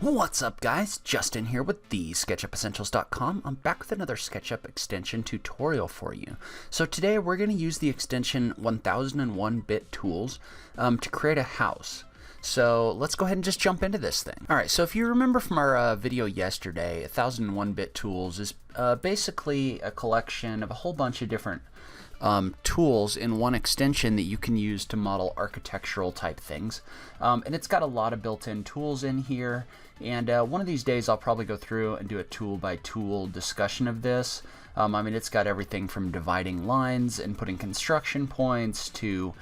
What's up guys, Justin here with TheSketchUpEssentials.com. I'm back with another SketchUp extension tutorial for you. So today we're going to use the extension 1001-bit tools to create a house. So let's go ahead and just jump into this thing. Alright, so if you remember from our video yesterday, 1001-bit tools is basically a collection of a whole bunch of different tools in one extension that you can use to model architectural type things. And it's got a lot of built-in tools in here, and one of these days I'll probably go through and do a tool by tool discussion of this. I mean, it's got everything from dividing lines and putting construction points to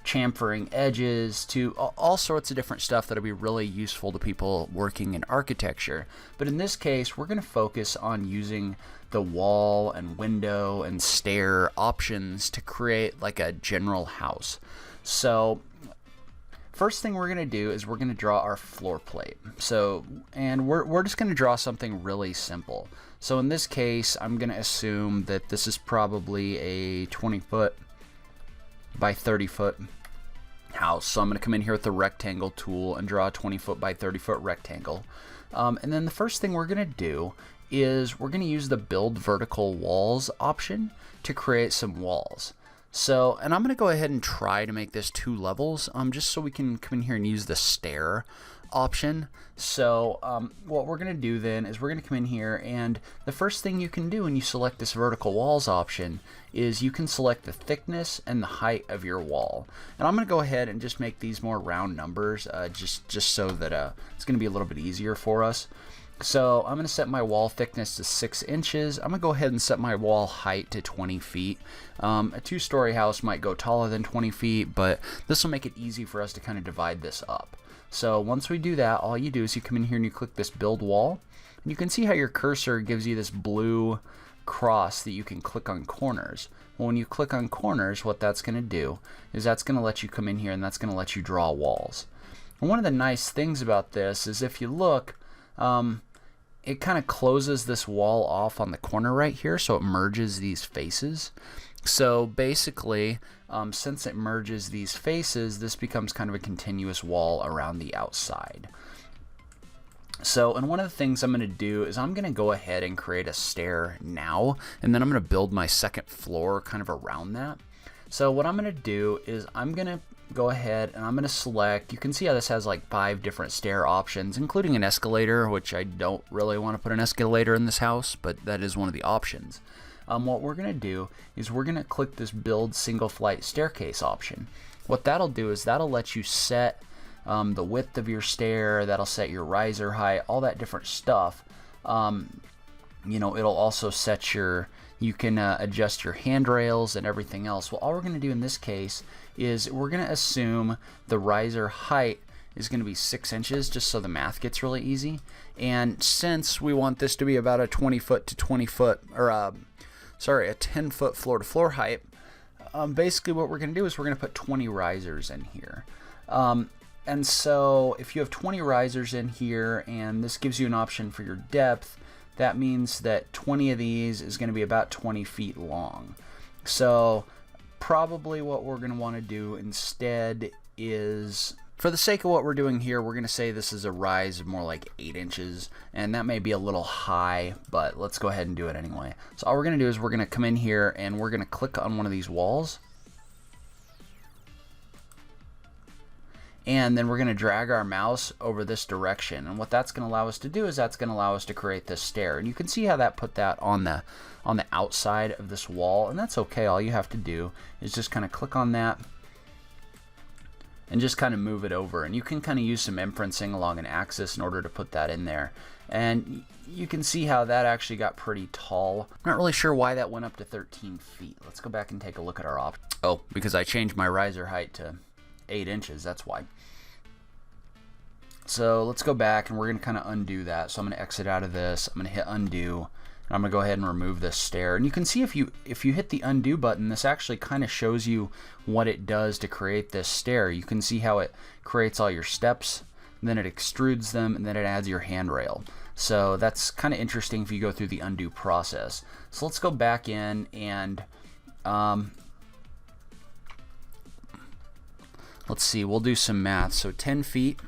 chamfering edges to all sorts of different stuff that'll be really useful to people working in architecture. But in this case, we're going to focus on using the wall and window and stair options to create like a general house. So first thing we're going to do is we're going to draw our floor plate. And we're just going to draw something really simple. So in this case, I'm going to assume that this is probably a 20-foot by 30-foot house. So I'm going to come in here with the rectangle tool and draw a 20-foot by 30-foot rectangle. And then the first thing we're going to do is we're going to use the build vertical walls option to create some walls. So, and I'm going to go ahead and try to make this 2 levels just so we can come in here and use the stair option. So what we're going to do then is we're going to come in here, and the first thing you can do when you select this vertical walls option is you can select the thickness and the height of your wall. And I'm going to go ahead and just make these more round numbers just so that it's going to be a little bit easier for us. So I'm going to set my wall thickness to 6 inches. I'm going to go ahead and set my wall height to 20 feet. A 2-story house might go taller than 20 feet, but this will make it easy for us to kind of divide this up. So once we do that, all you do is you come in here and you click this build wall. And you can see how your cursor gives you this blue cross that you can click on corners. Well, when you click on corners, what that's going to do is that's going to let you come in here and that's going to let you draw walls. And one of the nice things about this is if you look, it kind of closes this wall off on the corner right here, so it merges these faces. So basically, since it merges these faces, this becomes kind of a continuous wall around the outside. So, and one of the things I'm going to do is I'm going to go ahead and create a stair now, and then I'm going to build my second floor kind of around that. So what I'm going to do is I'm going to go ahead and I'm going to select, you can see how this has like 5 different stair options, including an escalator, which I don't really want to put an escalator in this house, but that is one of the options. What we're going to do is we're going to click this build single flight staircase option. What that'll do is that'll let you set the width of your stair, that'll set your riser height, all that different stuff. You know, it'll also set you can adjust your handrails and everything else. Well, all we're going to do in this case is we're going to assume the riser height is going to be 6 inches, just so the math gets really easy. And since we want this to be about a 20-foot to 20-foot, or a 10-foot floor-to-floor height, basically what we're going to do is we're going to put 20 risers in here. And so if you have 20 risers in here, and this gives you an option for your depth, that means that 20 of these is going to be about 20 feet long. So probably what we're going to want to do instead is, for the sake of what we're doing here, we're going to say this is a rise of more like 8 inches, and that may be a little high, but let's go ahead and do it anyway. So all we're going to do is we're going to come in here and we're going to click on one of these walls, and then we're going to drag our mouse over this direction. And what that's going to allow us to do is that's going to allow us to create this stair. And you can see how that put that on the outside of this wall, and that's okay. All you have to do is just kind of click on that and just kind of move it over. And you can kind of use some inferencing along an axis in order to put that in there. And you can see how that actually got pretty tall. I'm not really sure why that went up to 13 feet. Let's go back and take a look at our options. Oh, because I changed my riser height to 8 inches, that's why. So let's go back and we're going to kind of undo that. So I'm going to exit out of this. I'm going to hit undo, and I'm going to go ahead and remove this stair. And you can see if you hit the undo button, this actually kind of shows you what it does to create this stair. You can see how it creates all your steps, then it extrudes them, and then it adds your handrail. So that's kind of interesting if you go through the undo process. So let's go back in and let's see, we'll do some math. So 10 feet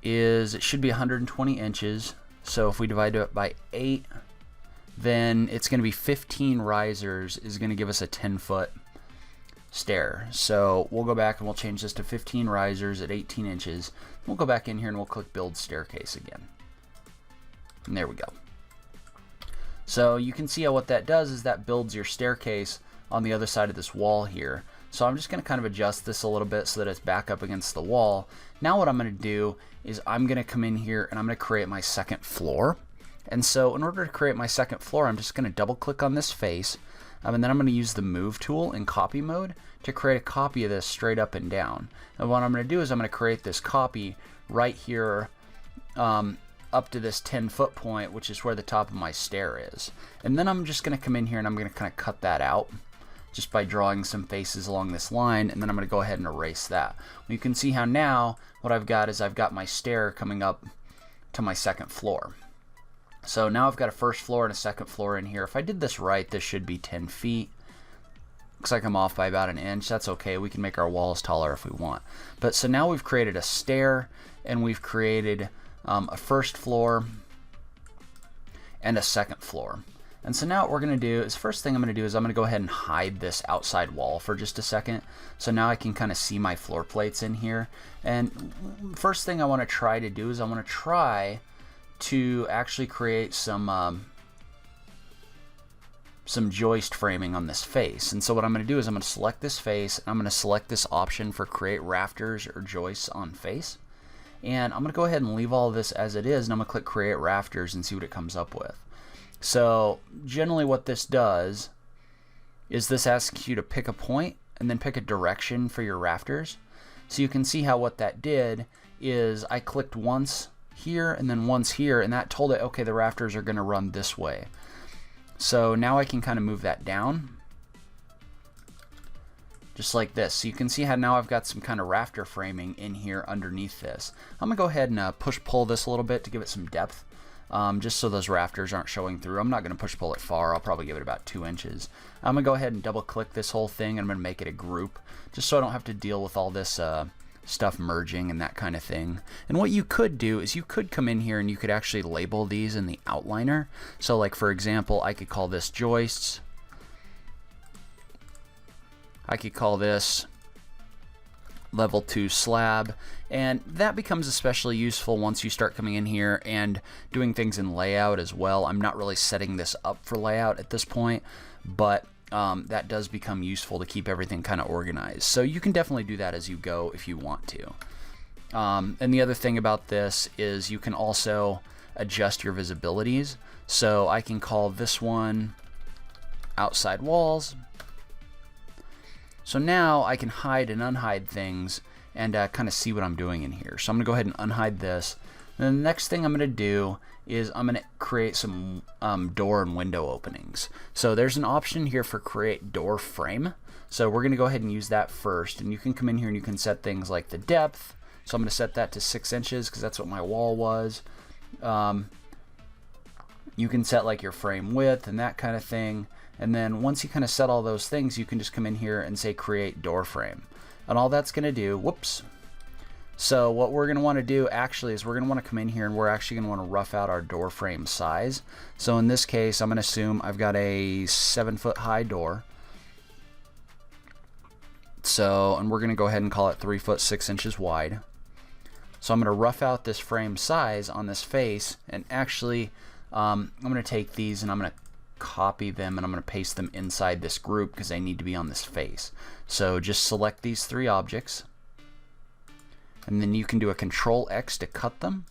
is, it should be 120 inches. So if we divide it by 8, then it's going to be 15 risers is going to give us a 10-foot stair. So we'll go back and we'll change this to 15 risers at 18 inches. We'll go back in here and we'll click build staircase again. And there we go. So you can see how what that does is that builds your staircase on the other side of this wall here. So I'm just going to kind of adjust this a little bit so that it's back up against the wall. Now what I'm going to do is I'm going to come in here and I'm going to create my second floor. And so in order to create my second floor, I'm just going to double click on this face. And then I'm going to use the move tool in copy mode to create a copy of this straight up and down. And what I'm going to do is I'm going to create this copy right here up to this 10-foot point, which is where the top of my stair is. And then I'm just going to come in here and I'm going to kind of cut that out just by drawing some faces along this line, and then I'm going to go ahead and erase that. Well, you can see how now what I've got is I've got my stair coming up to my second floor. So now I've got a first floor and a second floor in here. If I did this right, this should be 10 feet. Looks like I'm off by about an inch. That's okay. We can make our walls taller if we want. But so now we've created a stair, and we've created a first floor and a second floor. And so now what we're going to do is, first thing I'm going to do is I'm going to go ahead and hide this outside wall for just a second. So now I can kind of see my floor plates in here. And first thing I want to try to do is I want to try to actually create some joist framing on this face. And so what I'm going to do is I'm going to select this face, and I'm going to select this option for create rafters or joists on face. And I'm going to go ahead and leave all of this as it is, and I'm going to click create rafters and see what it comes up with. So generally what this does is this asks you to pick a point and then pick a direction for your rafters. So you can see how what that did is I clicked once here and then once here, and that told it, okay, the rafters are going to run this way. So now I can kind of move that down just like this. So you can see how now I've got some kind of rafter framing in here underneath this. I'm going to go ahead and push pull this a little bit to give it some depth. Just so those rafters aren't showing through. I'm not going to push pull it far. I'll probably give it about 2 inches. I'm going to go ahead and double click this whole thing, and I'm going to make it a group just so I don't have to deal with all this stuff merging and that kind of thing. And what you could do is you could come in here and you could actually label these in the outliner. So like for example, I could call this joists. I could call this level 2 slab, and that becomes especially useful once you start coming in here and doing things in layout as well. I'm not really setting this up for layout at this point, but that does become useful to keep everything kind of organized. So you can definitely do that as you go if you want to. And the other thing about this is you can also adjust your visibilities. So I can call this one outside walls. So now I can hide and unhide things and kind of see what I'm doing in here. So I'm going to go ahead and unhide this. And then the next thing I'm going to do is I'm going to create some door and window openings. So there's an option here for create door frame. So we're going to go ahead and use that first. And you can come in here and you can set things like the depth. So I'm going to set that to 6 inches because that's what my wall was. You can set like your frame width and that kind of thing. And then once you kind of set all those things, you can just come in here and say create door frame. And all that's going to do, whoops. So what we're going to want to do actually is we're going to want to come in here and we're actually going to want to rough out our door frame size. So in this case, I'm going to assume I've got a 7-foot high door. So, and we're going to go ahead and call it 3 foot 6 inches wide. So I'm going to rough out this frame size on this face, and actually I'm going to take these and I'm going to copy them and I'm going to paste them inside this group because they need to be on this face. So just select these 3 objects, and then you can do a Control X to cut them,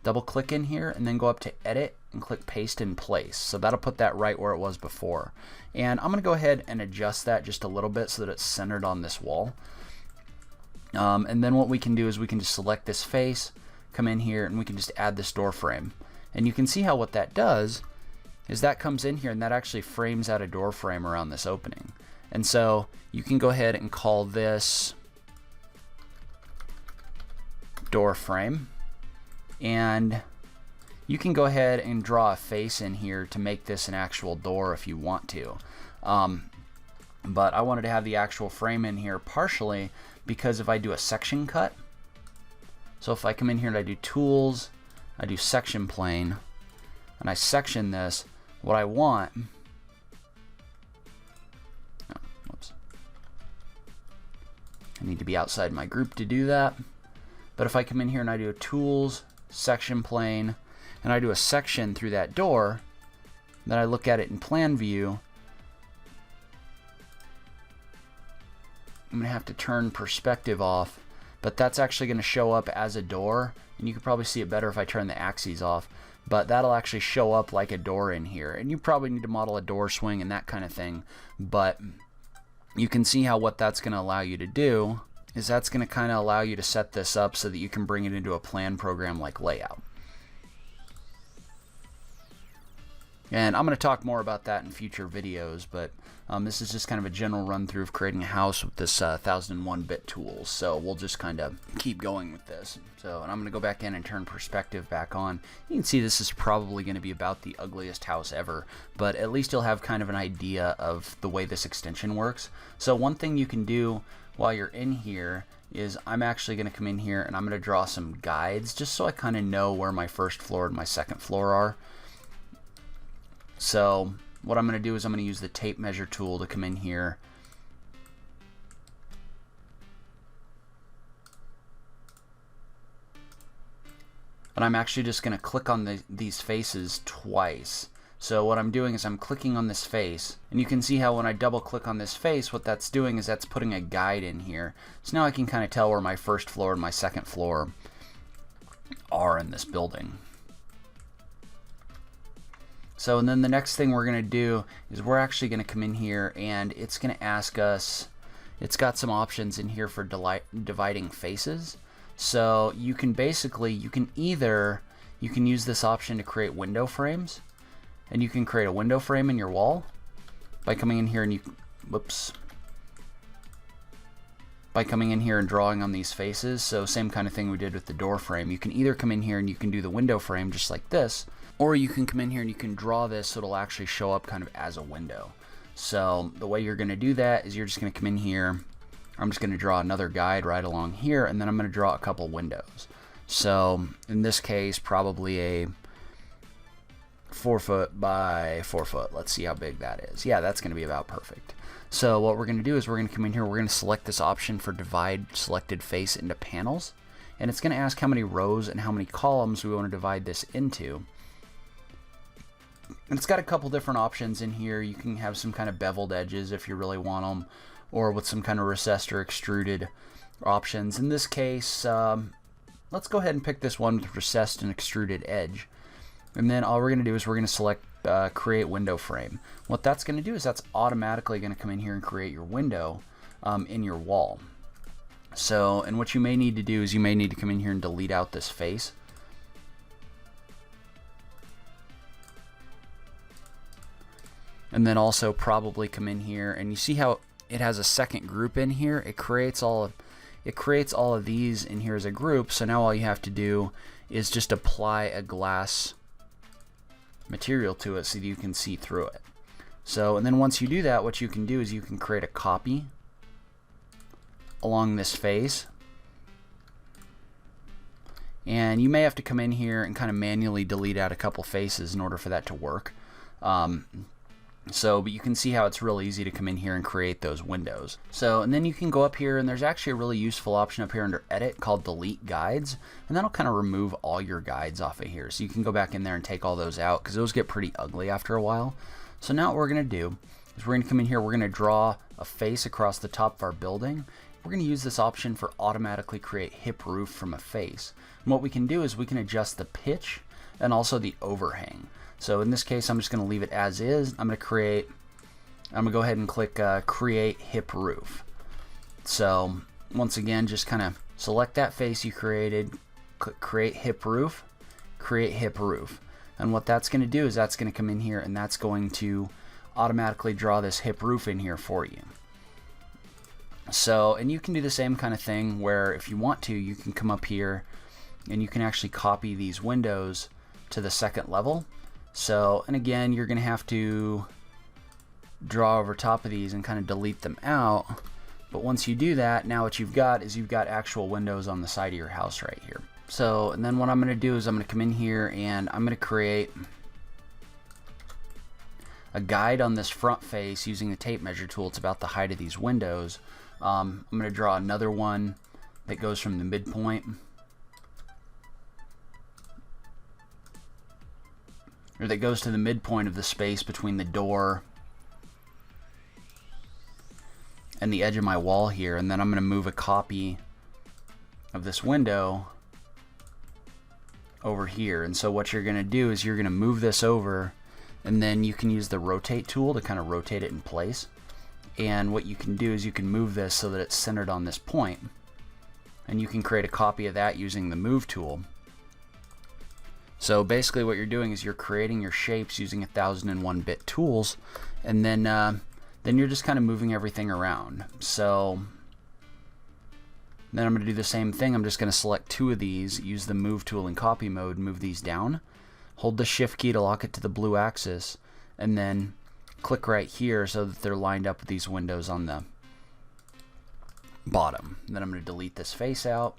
double click in here, and then go up to edit and click paste in place. So that'll put that right where it was before. And I'm going to go ahead and adjust that just a little bit so that it's centered on this wall. And then what we can do is we can just select this face, come in here, and we can just add this door frame. And you can see how what that does is that comes in here and that actually frames out a door frame around this opening. And so you can go ahead and call this door frame, and you can go ahead and draw a face in here to make this an actual door if you want to. But I wanted to have the actual frame in here partially because if I do a section cut, So if I come in here and I do tools, I do section plane, and I section this, what I want, whoops, I need to be outside my group to do that. But if I come in here and I do a tools, section plane, and I do a section through that door, then I look at it in plan view, I'm going to have to turn perspective off, but that's actually going to show up as a door, and you can probably see it better if I turn the axes off, but that'll actually show up like a door in here. And you probably need to model a door swing and that kind of thing, but you can see how what that's going to allow you to do is that's going to kind of allow you to set this up so that you can bring it into a plan program like layout. And I'm going to talk more about that in future videos, but this is just kind of a general run through of creating a house with this 1001-bit tools. So we'll just kind of keep going with this. So, and I'm going to go back in and turn perspective back on. You can see this is probably going to be about the ugliest house ever, but at least you'll have kind of an idea of the way this extension works. So one thing you can do while you're in here is I'm actually going to come in here and I'm going to draw some guides just so I kind of know where my first floor and my second floor are. So what I'm going to do is I'm going to use the tape measure tool to come in here and I'm actually just going to click on these faces twice. So what I'm doing is I'm clicking on this face, and you can see how when I double click on this face, what that's doing is that's putting a guide in here. So now I can kind of tell where my first floor and my second floor are in this building. So, and then the next thing we're going to do is we're actually going to come in here and it's going to ask us, it's got some options in here for dividing faces. So you can basically, you can use this option to create window frames, and you can create a window frame in your wall by coming in here and by coming in here and drawing on these faces. So same kind of thing we did with the door frame. You can either come in here and you can do the window frame just like this, or you can come in here and you can draw this so it'll actually show up kind of as a window. So the way you're going to do that is you're just going to come in here. I'm just going to draw another guide right along here, and then I'm going to draw a couple windows. So in this case, probably a 4 foot by 4 foot. Let's see how big that is. Yeah, that's going to be about perfect. So what we're going to do is we're going to come in here, we're going to select this option for divide selected face into panels, and it's going to ask how many rows and how many columns we want to divide this into. And it's got a couple different options in here. You can have some kind of beveled edges if you really want them, or with some kind of recessed or extruded options. In this case, let's go ahead and pick this one with recessed and extruded edge. And then all we're going to do is we're going to select create window frame. What that's going to do is that's automatically going to come in here and create your window in your wall. So, and what you may need to do is you may need to come in here and delete out this face. And then also probably come in here, and you see how it has a second group in here. It creates all of these in here as a group. So now all you have to do is just apply a glass material to it so that you can see through it. So, and then once you do that, what you can do is you can create a copy along this face. And you may have to come in here and kind of manually delete out a couple faces in order for that to work. But you can see how it's real easy to come in here and create those windows. So, and then you can go up here, and there's actually a really useful option up here under Edit called Delete Guides, and that'll kind of remove all your guides off of here. So you can go back in there and take all those out, because those get pretty ugly after a while. So now what we're going to do is we're going to come in here, we're going to draw a face across the top of our building. We're going to use this option for automatically create hip roof from a face. And what we can do is we can adjust the pitch and also the overhang. So in this case, I'm just going to leave it as is. I'm going to go ahead and click create hip roof. So once again, just kind of select that face you created, click create hip roof, create hip roof. And what that's going to do is that's going to come in here and that's going to automatically draw this hip roof in here for you. So, and you can do the same kind of thing where if you want to, you can come up here and you can actually copy these windows to the second level. So, and again, you're going to have to draw over top of these and kind of delete them out. But once you do that, now what you've got is you've got actual windows on the side of your house right here. So, and then what I'm going to do is I'm going to come in here and I'm going to create a guide on this front face using the tape measure tool. It's about the height of these windows. I'm going to draw another one that goes from the midpoint, or that goes to the midpoint of the space between the door and the edge of my wall here, and then I'm going to move a copy of this window over here. And so what you're going to do is you're going to move this over, and then you can use the rotate tool to kind of rotate it in place. And what you can do is you can move this so that it's centered on this point, and you can create a copy of that using the move tool. So basically what you're doing is you're creating your shapes using 1001-bit tools, and then you're just kind of moving everything around. So then I'm going to do the same thing. I'm just going to select two of these, use the move tool in copy mode, move these down, hold the shift key to lock it to the blue axis, and then click right here so that they're lined up with these windows on the bottom. And then I'm going to delete this face out.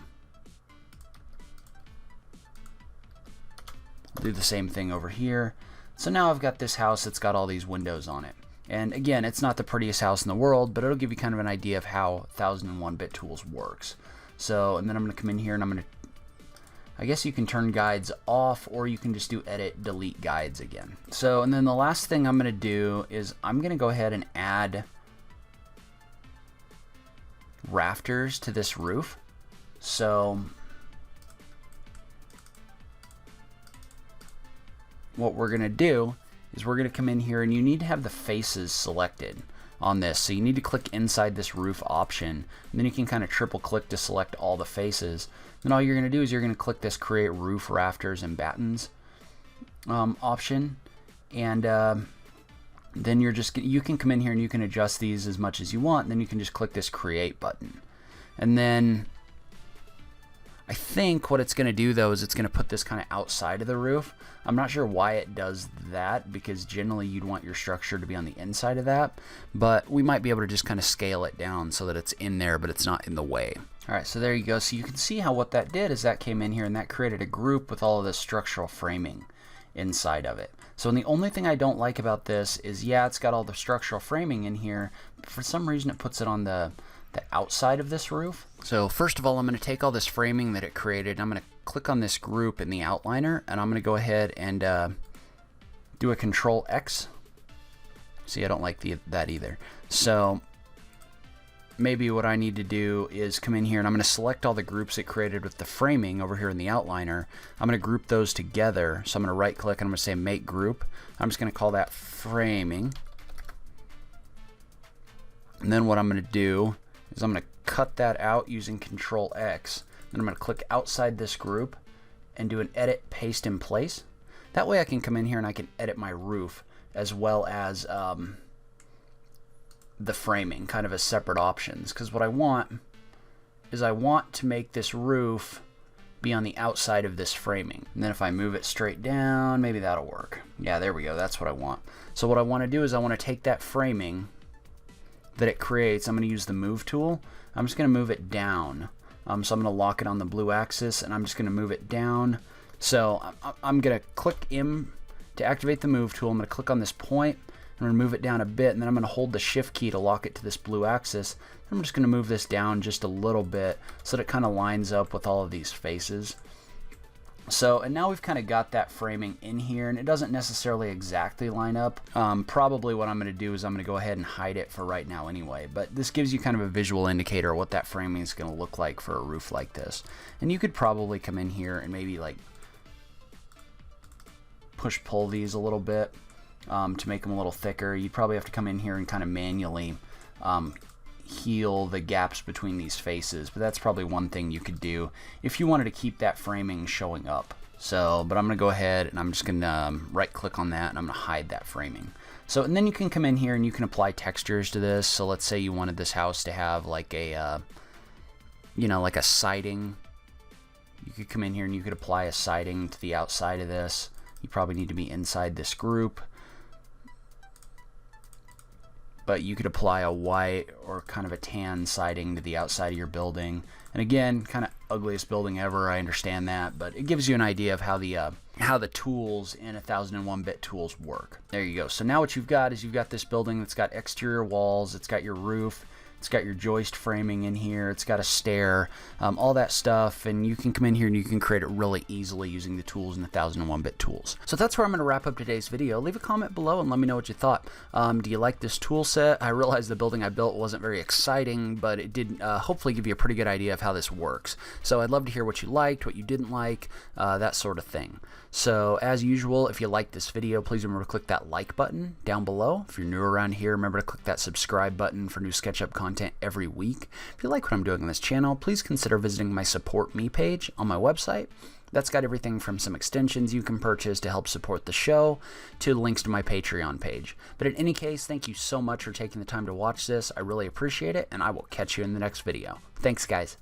Do the same thing over here. So now I've got this house that's got all these windows on it. And again, it's not the prettiest house in the world, but it'll give you kind of an idea of how 1001-bit tools works. So, and then I'm going to come in here and I'm going to, I guess you can turn guides off, or you can just do edit, delete guides again. So, and then the last thing I'm going to do is I'm going to go ahead and add rafters to this roof. So what we're going to do is we're going to come in here, and you need to have the faces selected on this. So you need to click inside this roof option, and then you can kind of triple click to select all the faces. Then all you're going to do is you're going to click this create roof, rafters, and battens option, and then you can come in here and you can adjust these as much as you want, and then you can just click this create button. And then I think what it's going to do though is it's going to put this kind of outside of the roof. I'm not sure why it does that, because generally you'd want your structure to be on the inside of that, but we might be able to just kind of scale it down so that it's in there but it's not in the way. Alright, so there you go. So you can see how what that did is that came in here and that created a group with all of this structural framing inside of it. So and the only thing I don't like about this is, yeah, it's got all the structural framing in here, but for some reason it puts it on the outside of this roof. So first of all, I'm going to take all this framing that it created, and I'm going to click on this group in the outliner, and I'm going to go ahead and do a Control X. See, I don't like that either. So maybe what I need to do is come in here and I'm going to select all the groups it created with the framing over here in the outliner. I'm going to group those together. So I'm going to right click and I'm going to say make group. I'm just going to call that framing. And then what I'm going to do is I'm going to cut that out using Control X. Then I'm going to click outside this group and do an edit paste in place. That way I can come in here and I can edit my roof as well as the framing, kind of as separate options. Because what I want is I want to make this roof be on the outside of this framing. And then if I move it straight down, maybe that'll work. Yeah, there we go. That's what I want. So what I want to do is I want to take that framing that it creates. I'm going to use the move tool. I'm just going to move it down. So I'm going to lock it on the blue axis and I'm just going to move it down. So I'm going to click M to activate the move tool. I'm going to click on this point. I'm going to move it down a bit, and then I'm going to hold the shift key to lock it to this blue axis. I'm just going to move this down just a little bit so that it kind of lines up with all of these faces. So, and now we've kind of got that framing in here, and it doesn't necessarily exactly line up. Probably what I'm going to do is I'm going to go ahead and hide it for right now anyway, but this gives you kind of a visual indicator of what that framing is going to look like for a roof like this. And you could probably come in here and maybe like push-pull these a little bit. To make them a little thicker. You'd probably have to come in here and kind of manually heal the gaps between these faces, but that's probably one thing you could do if you wanted to keep that framing showing up. So, but I'm going to go ahead and I'm just going to right click on that and I'm going to hide that framing. So, and then you can come in here and you can apply textures to this. So let's say you wanted this house to have like a, you know, like a siding. You could come in here and you could apply a siding to the outside of this. You probably need to be inside this group. but you could apply a white or kind of a tan siding to the outside of your building. And again, kind of ugliest building ever, I understand that, but it gives you an idea of how the tools in 1001-bit tools work. There you go. So now what you've got is you've got this building that's got exterior walls, it's got your roof, it's got your joist framing in here, it's got a stair, all that stuff, and you can come in here and you can create it really easily using the tools in the 1001-bit tools. So that's where I'm going to wrap up today's video. Leave a comment below and let me know what you thought. Do you like this tool set? I realized the building I built wasn't very exciting, but it did hopefully give you a pretty good idea of how this works. So I'd love to hear what you liked, what you didn't like, that sort of thing. So as usual, if you liked this video, please remember to click that like button down below. If you're new around here, remember to click that subscribe button for new SketchUp content every week. If you like what I'm doing on this channel, please consider visiting my Support Me page on my website. That's got everything from some extensions you can purchase to help support the show to links to my Patreon page. But in any case, thank you so much for taking the time to watch this. I really appreciate it, and I will catch you in the next video. Thanks, guys.